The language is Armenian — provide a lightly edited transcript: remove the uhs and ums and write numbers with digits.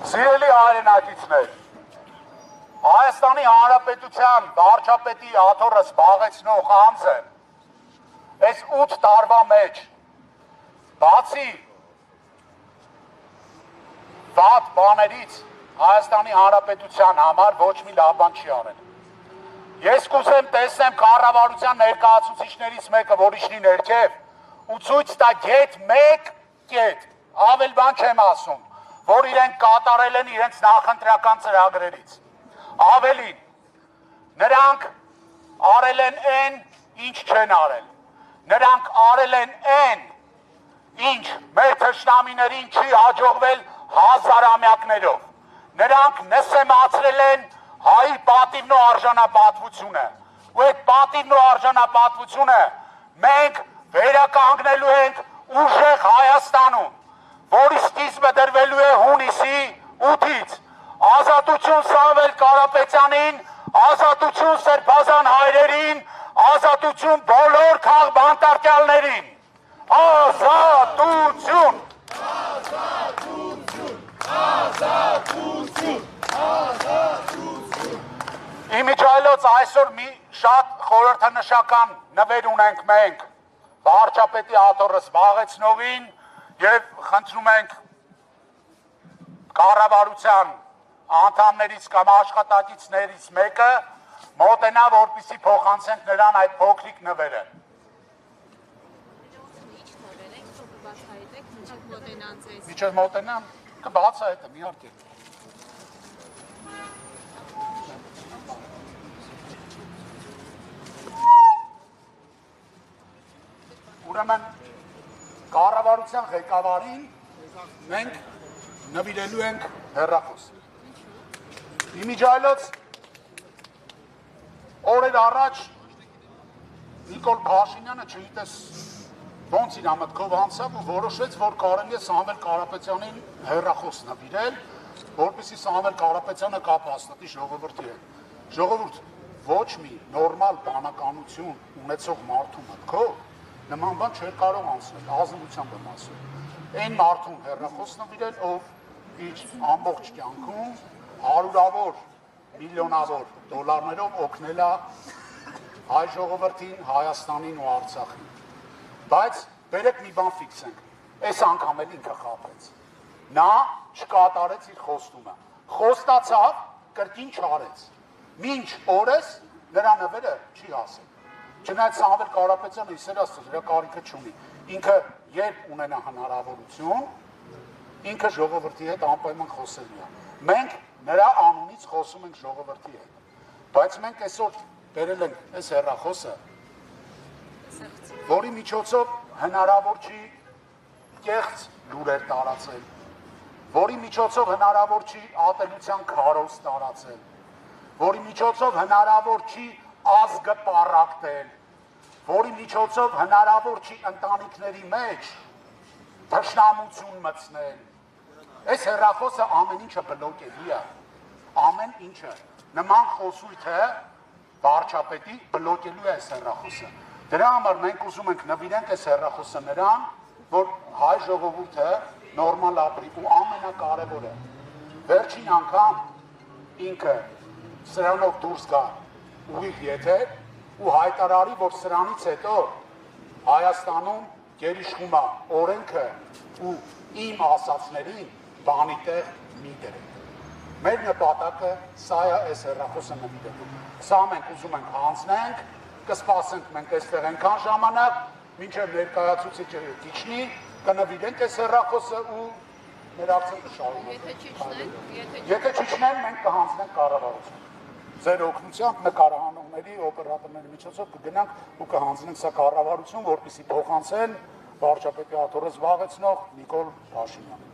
Սիրելի հայրենակիցներ, Հայաստանի Հանրապետության վարչապետի աթոռը զբաղեցնող անձը այս 8 տարվա մեջ բացի վատ բաներից Հայաստանի Հանրապետության համար ոչ մի լավ բան չի արել։ Ես կուզեմ տեսնեմ կառավարության ներկայացուցիչներից մեկը, որ իջնի ներքև ու ցույց տա գետ մեկ կետ, ավել բան չեմ ասում, որ իրենք կատարել են իրենց նախընտրական ծրագրերից։ Ավելին, նրանք արել են այն, ինչ չեն արել։ Նրանք արել են այն, ինչ մեր թշնամիներին չի հաջողվել հազարամյակներով։ Նրանք նսեմացրել են հայի պատիվն ու արժանապատվությունը։ Ու այդ պատիվն ու արժանապատվությունը մենք վերականգնելու ենք ուժեղ Հայաստանում, որի սկիզբը դրվելու է հունիսի 8-ից։ Ազատություն Սամվել Կարապետյանին, ազատություն սրբազան հայրերին, ազատություն բոլոր քաղբանտարկյալներին։ Ազատություն! Ազատություն! Ազատություն! Ազատություն! Իմիջայլոց այսօր մի շատ խորհրդանշական նվեր ունենք մենք վարչապետի աթոռը զբաղեցնողին եւ խնդրում ենք կառավարության անդամներից կամ աշխատակիցներից մեկը մոտենա, որպեսզի փոխանցենք նրան այդ փոքրիկ նվերը։ Միջև մոտենամ, կբացահայտեմ, իհարկե։ Ուրեմն կառավարության ղեկավարին մենք նվիրելու ենք հեռախոս։ Իմիջայլոց օրեր առաջ Նիկոլ Փաշինյանը չգիտես ոնց իր մտքով անցավ ու որոշեց, որ կարելի է Սամվել Կարապետյանին հեռախոս նվիրել, որպեսզի Սամվել Կարապետյանը կապ հաստատի ժողովրդի հետ։ Ժողովուրդ, ոչ մի նորմալ բանականություն ունեցող մարդու մտքով նման բան չէր կարող անցնել, ազնվությամբ եմ ասում։ Այն մարդուն հեռախոս նվիրել, ով իր ամբողջ կյանքում հարյուրավոր, միլիոնավոր դոլարներով օգնել է հայ ժողովրդին, Հայաստանին ու Արցախին։ Բայց բերեք մի բան ֆիքսենք, այս անգամ էլ ինքը խաբեց։ Նա չկատարեց իր խոստումը, խոստացավ, կրկին չարեց։ Մինչ օրս նրա նվերը չի հասել։ Չնայած Սամվել Կարապետյանը իսերաստ դրա կարիքը չունի։ Ինքը երբ ունենա հնարավորություն, ինքը ժողովրդի հետ անպայման խոսելու է։ Մենք նրա անունից խոսում ենք ժողովրդի հետ։ Բայց մենք այսօր բերել ենք այս հեռախոսը, որի միջոցով հնարավոր չի կեղծ լուրեր տարածել, որի միջոցով հնարավոր չի ատելության քարոզ տարածել, որի միջոցով հնարավոր չի ազգը պառակտել, որի միջոցով հնարավոր չի ընտանիքների մեջ թշնամություն մտցնել։ Այս հեռախոսը ամեն ինչը բլոկելի է, ամեն ինչը։ Նման խոսույթը վարչապետի բլոկելու է այս հեռախոսը։ Դրա համար մենք ուզում ենք նվիրենք այս հեռախոսը նրան, որ հայ ժողովուրդը նորմալ ապրի ու ամենակարևորը վերջին անգամ ինքը սրանով դուրս գա ուղիղ եթեր ու հայտարարի, որ սրանից հետո Հայաստանում գերիշխում է օրենքը ու իմ ասածներին բանի տեղ մի դրեք։ Մեր նպատակը սա է այս հեռախոսը նվիրելու։ Սա մենք ուզում ենք հանձնենք, կսպասենք մենք այստեղ այնքան ժամանակ, մինչև ներկայացուցիչը իջնի, կնվիրենք այս հեռախոսը ու մեր ակցիան կշարունակենք։ Եթե չիջնեն, մենք կհանձնենք կառավարություն։ Ձեր օգնությամբ նկարահանողների, օպերատորների միջոցով կգնանք ու կհանձնենք սա կառավարություն, որպեսզի փոխանցեն վարչապետի աթոռը զբաղեցնող Նիկոլ Փաշինյանին։